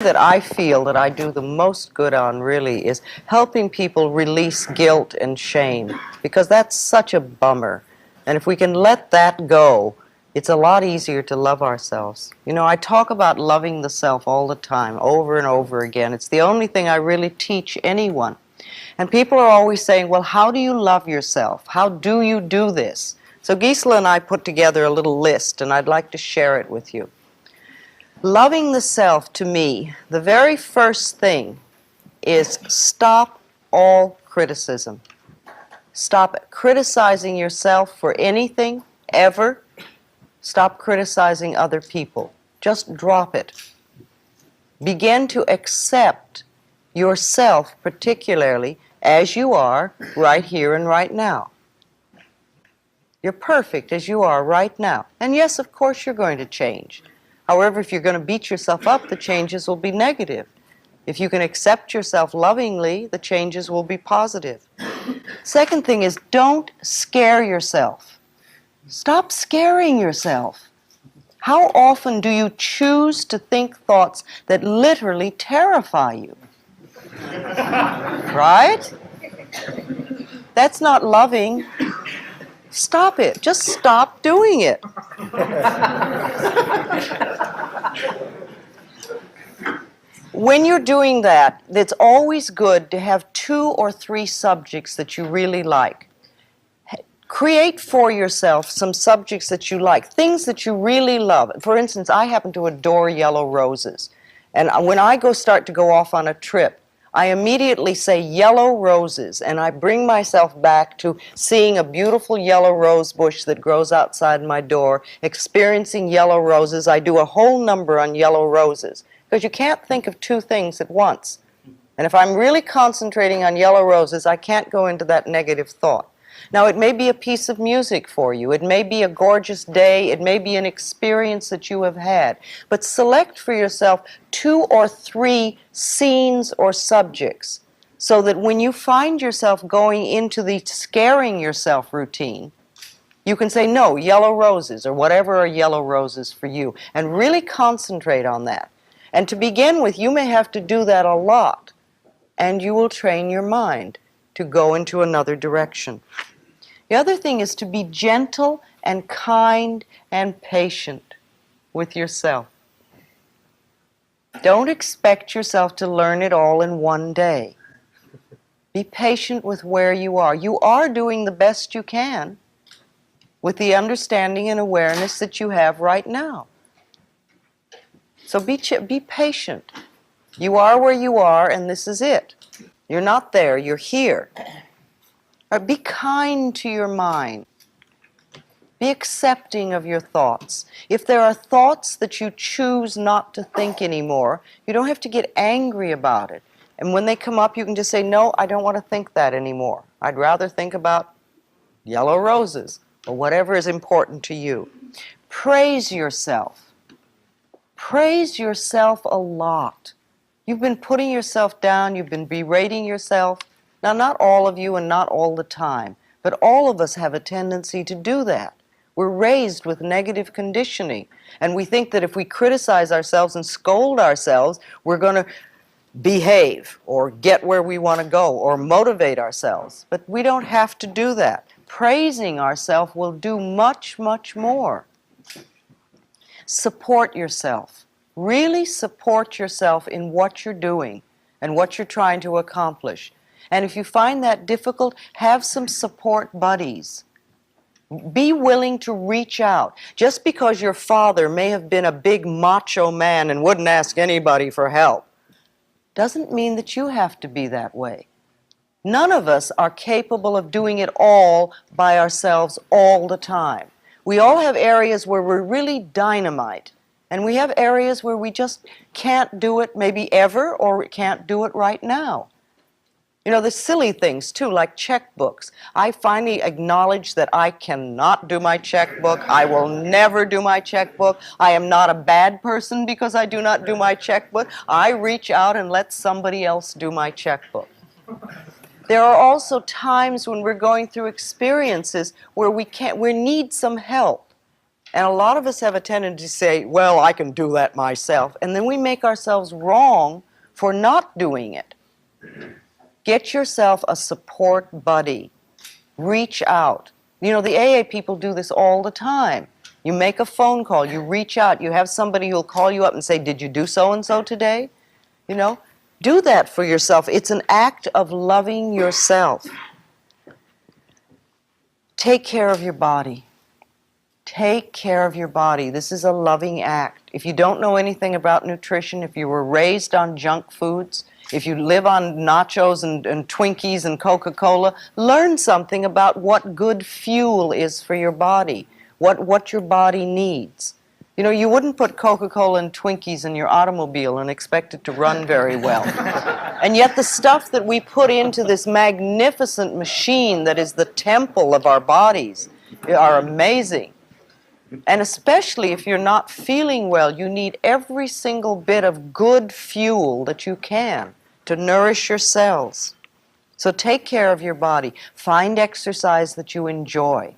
That I feel that I do the most good on really is helping people release guilt and shame, because that's such a bummer. And if we can let that go, it's a lot easier to love ourselves. You know, I talk about loving the self all the time, over and over again. It's the only thing I really teach anyone. And people are always saying, well, how do you love yourself? How do you do this? So Gisela and I put together a little list, and I'd like to share it with you. Loving the self, to me, the very first thing is stop all criticism. Stop criticizing yourself for anything, ever. Stop criticizing other people. Just drop it. Begin to accept yourself, particularly as you are right here and right now. You're perfect as you are right now. And yes, of course, you're going to change. However, if you're going to beat yourself up, the changes will be negative. If you can accept yourself lovingly, the changes will be positive. Second thing is, don't scare yourself. Stop scaring yourself. How often do you choose to think thoughts that literally terrify you? Right? That's not loving. Stop it. Just stop doing it. When you're doing that, it's always good to have 2 or 3 subjects that you really like. Create for yourself some subjects that you like, things that you really love. For instance, I happen to adore yellow roses. And when I start to go off on a trip, I immediately say yellow roses, and I bring myself back to seeing a beautiful yellow rose bush that grows outside my door, experiencing yellow roses. I do a whole number on yellow roses, because you can't think of 2 things at once. And if I'm really concentrating on yellow roses, I can't go into that negative thought. Now, it may be a piece of music for you. It may be a gorgeous day. It may be an experience that you have had. But select for yourself 2 or 3 scenes or subjects so that when you find yourself going into the scaring yourself routine, you can say, no, yellow roses, or whatever are yellow roses for you, and really concentrate on that. And to begin with, you may have to do that a lot, and you will train your mind to go into another direction. The other thing is to be gentle and kind and patient with yourself. Don't expect yourself to learn it all in one day. Be patient with where you are. You are doing the best you can with the understanding and awareness that you have right now. So be patient. You are where you are, and this is it. You're not there, you're here. Be kind to your mind. Be accepting of your thoughts. If there are thoughts that you choose not to think anymore, you don't have to get angry about it. And when they come up, you can just say, no, I don't want to think that anymore. I'd rather think about yellow roses or whatever is important to you. Praise yourself. Praise yourself a lot. You've been putting yourself down, you've been berating yourself. Now, not all of you and not all the time, but all of us have a tendency to do that. We're raised with negative conditioning, and we think that if we criticize ourselves and scold ourselves, we're going to behave or get where we want to go or motivate ourselves. But we don't have to do that. Praising ourselves will do much, much more. Support yourself. Really support yourself in what you're doing and what you're trying to accomplish. And if you find that difficult, have some support buddies. Be willing to reach out. Just because your father may have been a big macho man and wouldn't ask anybody for help, doesn't mean that you have to be that way. None of us are capable of doing it all by ourselves all the time. We all have areas where we're really dynamite, and we have areas where we just can't do it maybe ever, or can't do it right now. You know, the silly things, too, like checkbooks. I finally acknowledge that I cannot do my checkbook. I will never do my checkbook. I am not a bad person because I do not do my checkbook. I reach out and let somebody else do my checkbook. There are also times when we're going through experiences where we need some help. And a lot of us have a tendency to say, well, I can do that myself. And then we make ourselves wrong for not doing it. Get yourself a support buddy. Reach out. You know, the AA people do this all the time. You make a phone call, you reach out, you have somebody who'll call you up and say, did you do so-and-so today? You know, do that for yourself. It's an act of loving yourself. Take care of your body. Take care of your body. This is a loving act. If you don't know anything about nutrition, if you were raised on junk foods, if you live on nachos and Twinkies and Coca-Cola, learn something about what good fuel is for your body, what your body needs. You know, you wouldn't put Coca-Cola and Twinkies in your automobile and expect it to run very well. And yet the stuff that we put into this magnificent machine that is the temple of our bodies are amazing. And especially if you're not feeling well, you need every single bit of good fuel that you can to nourish your cells. So take care of your body. Find exercise that you enjoy.